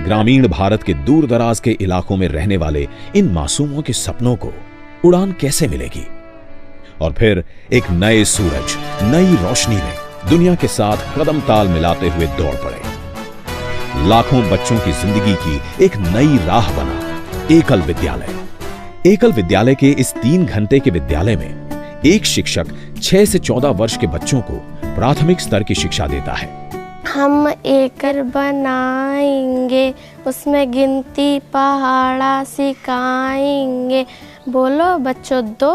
ग्रामीण भारत के दूर दराज के इलाकों में रहने वाले इन मासूमों के सपनों को उड़ान कैसे मिलेगी? और फिर एक नए सूरज, नई रोशनी में दुनिया के साथ कदम ताल मिलाते हुए दौड़ पड़े। लाखों बच्चों की जिंदगी की एक नई राह बना एकल विद्यालय। एकल विद्यालय के इस 3 घंटे के विद्यालय में एक शिक्षक 6 से 14 वर्ष के बच्चों को प्राथमिक स्तर की शिक्षा देता है। हम एकल बनाएंगे, उसमें गिनती पहाड़ा सिखाएंगे, बोलो बच्चों दो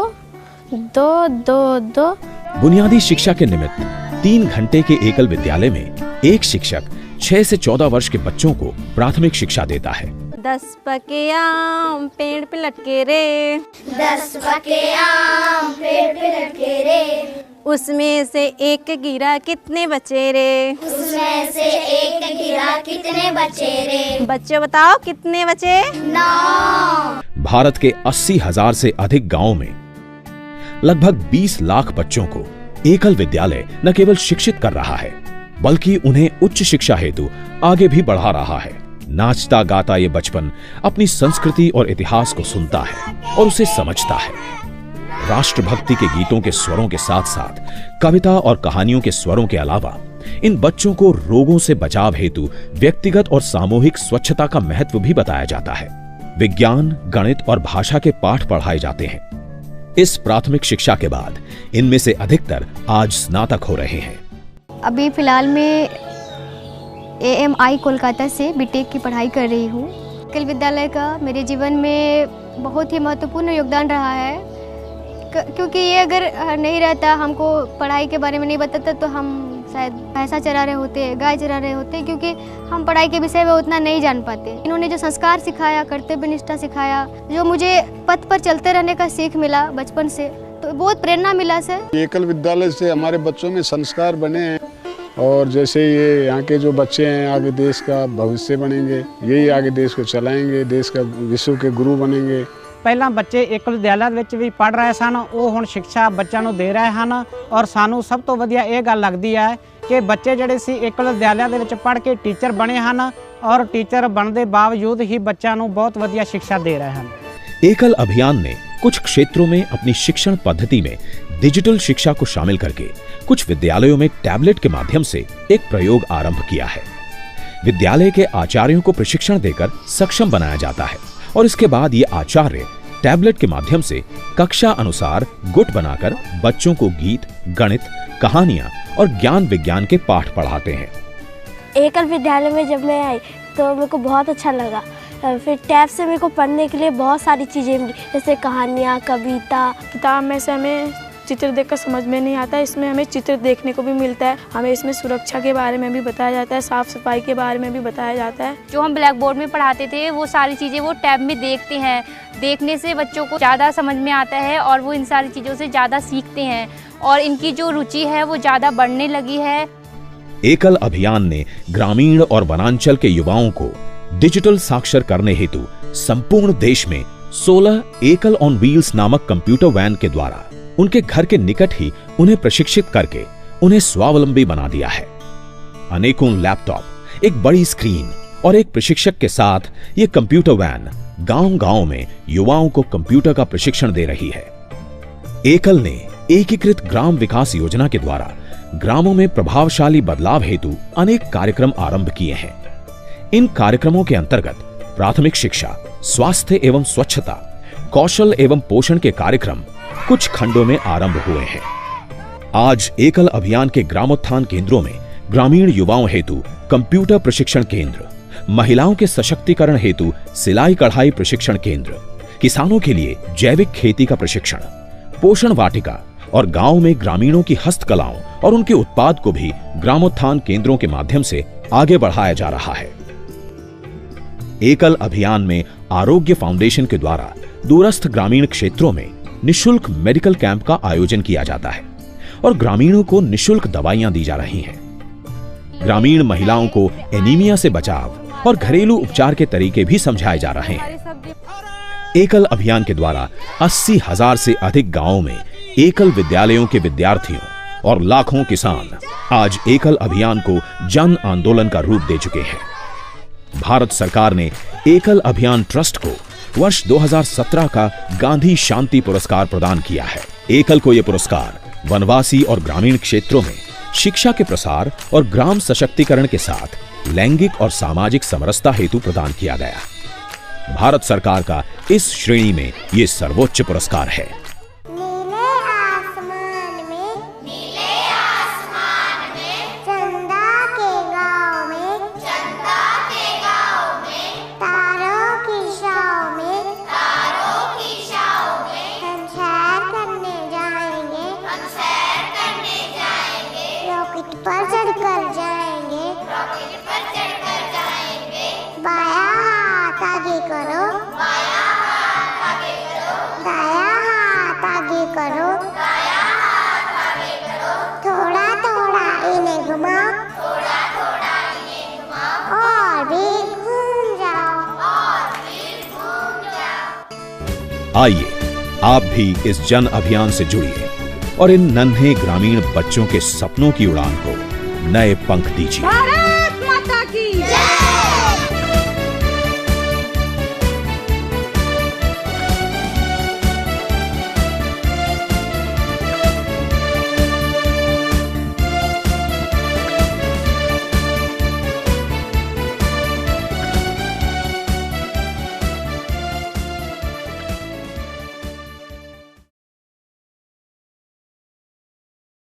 दो दो दो। बुनियादी शिक्षा के निमित्त 3 घंटे के एकल विद्यालय में एक शिक्षक 6 से 14 वर्ष के बच्चों को प्राथमिक शिक्षा देता है। 10 पके आम पेड़ पे लटके रे, 10 पके आम पेड़ पे लटके रे, उसमें से एक गिरा कितने बचे रे, उसमें से एक गिरा कितने बचे रे, बच्चों बताओ कितने बचे? 9। भारत के 80,000 से अधिक गांवों में लगभग 20 लाख बच्चों को एकल विद्यालय न केवल शिक्षित कर रहा है, बल्कि उन्हें उच्च शिक्षा हेतु आगे भी बढ़ा रहा है। नाचता गाता ये बचपन अपनी संस्कृति और इतिहास को सुनता है और उसे समझता है। राष्ट्रभक्ति के गीतों के स्वरों के साथ साथ कविता और कहानियों के स्वरों के अलावा इन बच्चों को रोगों से बचाव हेतु व्यक्तिगत और सामूहिक स्वच्छता का महत्व भी बताया जाता है। विज्ञान, गणित और भाषा के पाठ पढ़ाए जाते हैं। इस प्राथमिक शिक्षा के बाद इनमें से अधिकतर आज स्नातक हो रहे हैं। अभी फिलहाल मैं AMI कोलकाता से बीटेक की पढ़ाई कर रही हूँ। एकल विद्यालय का मेरे जीवन में बहुत ही महत्वपूर्ण योगदान रहा है, क्योंकि ये अगर नहीं रहता, हमको पढ़ाई के बारे में नहीं बताता, तो हम शायद भैंसा चरा रहे होते, गाय चरा रहे होते, क्योंकि हम पढ़ाई के विषय में उतना नहीं जान पाते। इन्होंने जो संस्कार सिखाया, कर्तव्य निष्ठा सिखाया, जो मुझे पथ पर चलते रहने का सीख मिला बचपन से, तो बहुत प्रेरणा मिला सर। एकल विद्यालय से हमारे बच्चों में संस्कार बने हैं, और जैसे ये यहाँ के जो बच्चे हैं आगे देश का भविष्य बनेंगे, यही आगे देश को चलाएंगे, देश का विश्व के गुरु बनेंगे। ਪਹਿਲਾਂ ਬੱਚੇ ਏਕਲ ਵਿਦਿਆਲਿਆ ਵਿੱਚ ਵੀ ਪੜ੍ਹ ਰਹੇ ਸਨ, ਉਹ ਹੁਣ ਸਿੱਖਿਆ ਬੱਚਿਆਂ ਨੂੰ ਦੇ ਰਹੇ ਹਨ। ਔਰ ਸਾਨੂੰ ਸਭ ਤੋਂ ਵਧੀਆ ਇਹ ਗੱਲ ਲੱਗਦੀ ਹੈ ਕਿ ਬੱਚੇ ਜਿਹੜੇ ਸੀ ਏਕਲ ਵਿਦਿਆਲਿਆ ਦੇ ਵਿੱਚ ਪੜ੍ਹ ਕੇ ਟੀਚਰ ਬਣੇ ਹਨ, ਔਰ ਟੀਚਰ ਬਣਨ ਦੇ ਬਾਵਜੂਦ ही ਬੱਚਿਆਂ ਨੂੰ बहुत ਵਧੀਆ शिक्षा दे रहे हैं। एकल अभियान ने कुछ क्षेत्रों में अपनी शिक्षण पद्धति में डिजिटल शिक्षा को शामिल करके कुछ विद्यालयों में टैबलेट के माध्यम से एक प्रयोग आरंभ किया है। विद्यालय के आचार्यों को प्रशिक्षण देकर सक्षम बनाया जाता है और इसके बाद ये आचार्य टैबलेट के माध्यम से कक्षा अनुसार गुट बनाकर बच्चों को गीत, गणित, कहानियां और ज्ञान विज्ञान के पाठ पढ़ाते हैं। एकल विद्यालय में जब मैं आई तो मेरे को बहुत अच्छा लगा। फिर टैब से मेरे को पढ़ने के लिए बहुत सारी चीज़ें मिली, जैसे कहानियाँ, कविता। किताब में से हमें चित्र देखकर समझ में नहीं आता, इसमें हमें चित्र देखने को भी मिलता है। हमें इसमें सुरक्षा के बारे में भी बताया जाता है, साफ़ सफाई के बारे में भी बताया जाता है। जो हम ब्लैक बोर्ड में पढ़ाते थे वो सारी चीज़ें वो टैब में देखते हैं। देखने से बच्चों को ज़्यादा समझ में आता है और वो इन सारी चीज़ों से ज़्यादा सीखते हैं और इनकी जो रुचि है वो ज़्यादा बढ़ने लगी है। एकल अभियान ने ग्रामीण और वनांचल के युवाओं को डिजिटल साक्षर करने हेतु संपूर्ण देश में 16 एकल ऑन व्हील्स नामक कंप्यूटर वैन के द्वारा उनके घर के निकट ही उन्हें प्रशिक्षित करके उन्हें स्वावलंबी बना दिया है। अनेकों लैपटॉप, एक बड़ी स्क्रीन और एक प्रशिक्षक के साथ ये कंप्यूटर वैन गांव-गांव में युवाओं को कंप्यूटर का प्रशिक्षण दे रही है। एकल ने एकीकृत ग्राम विकास योजना के द्वारा ग्रामों में प्रभावशाली बदलाव हेतु अनेक कार्यक्रम आरंभ किए हैं। इन कार्यक्रमों के अंतर्गत प्राथमिक शिक्षा, स्वास्थ्य एवं स्वच्छता, कौशल एवं पोषण के कार्यक्रम कुछ खंडों में आरंभ हुए हैं। आज एकल अभियान के ग्रामोत्थान केंद्रों में ग्रामीण युवाओं हेतु कंप्यूटर प्रशिक्षण केंद्र, महिलाओं के सशक्तिकरण हेतु सिलाई कढ़ाई प्रशिक्षण केंद्र, किसानों के लिए जैविक खेती का प्रशिक्षण, पोषण वाटिका और गांव में ग्रामीणों की हस्तकलाओं और उनके उत्पाद को भी ग्रामोत्थान केंद्रों के माध्यम से आगे बढ़ाया जा रहा है। एकल अभियान में आरोग्य फाउंडेशन के द्वारा दूरस्थ ग्रामीण क्षेत्रों में निशुल्क मेडिकल कैंप का आयोजन किया जाता है और ग्रामीणों को निशुल्क दवाइयां दी जा रही हैं। ग्रामीण महिलाओं को एनीमिया से बचाव और घरेलू उपचार के तरीके भी समझाए जा रहे हैं। एकल अभियान के द्वारा 80,000 से अधिक गांवों में एकल विद्यालयों के विद्यार्थियों और लाखों किसान आज एकल अभियान को जन आंदोलन का रूप दे चुके हैं। भारत सरकार ने एकल अभियान ट्रस्ट को वर्ष 2017 का गांधी शांति पुरस्कार प्रदान किया है। एकल को यह पुरस्कार वनवासी और ग्रामीण क्षेत्रों में शिक्षा के प्रसार और ग्राम सशक्तिकरण के साथ लैंगिक और सामाजिक समरसता हेतु प्रदान किया गया। भारत सरकार का इस श्रेणी में यह सर्वोच्च पुरस्कार है। पर चढ़कर जाएंगे, बाया हाथ आगे करो, दाया हाथ आगे करो, थोड़ा थोड़ा इन्हें घुमाओ, और भी घूम जाओ। आइए आप भी इस जन अभियान से जुड़िए और इन नन्हे ग्रामीण बच्चों के सपनों की उड़ान को नए पंख दीजिए।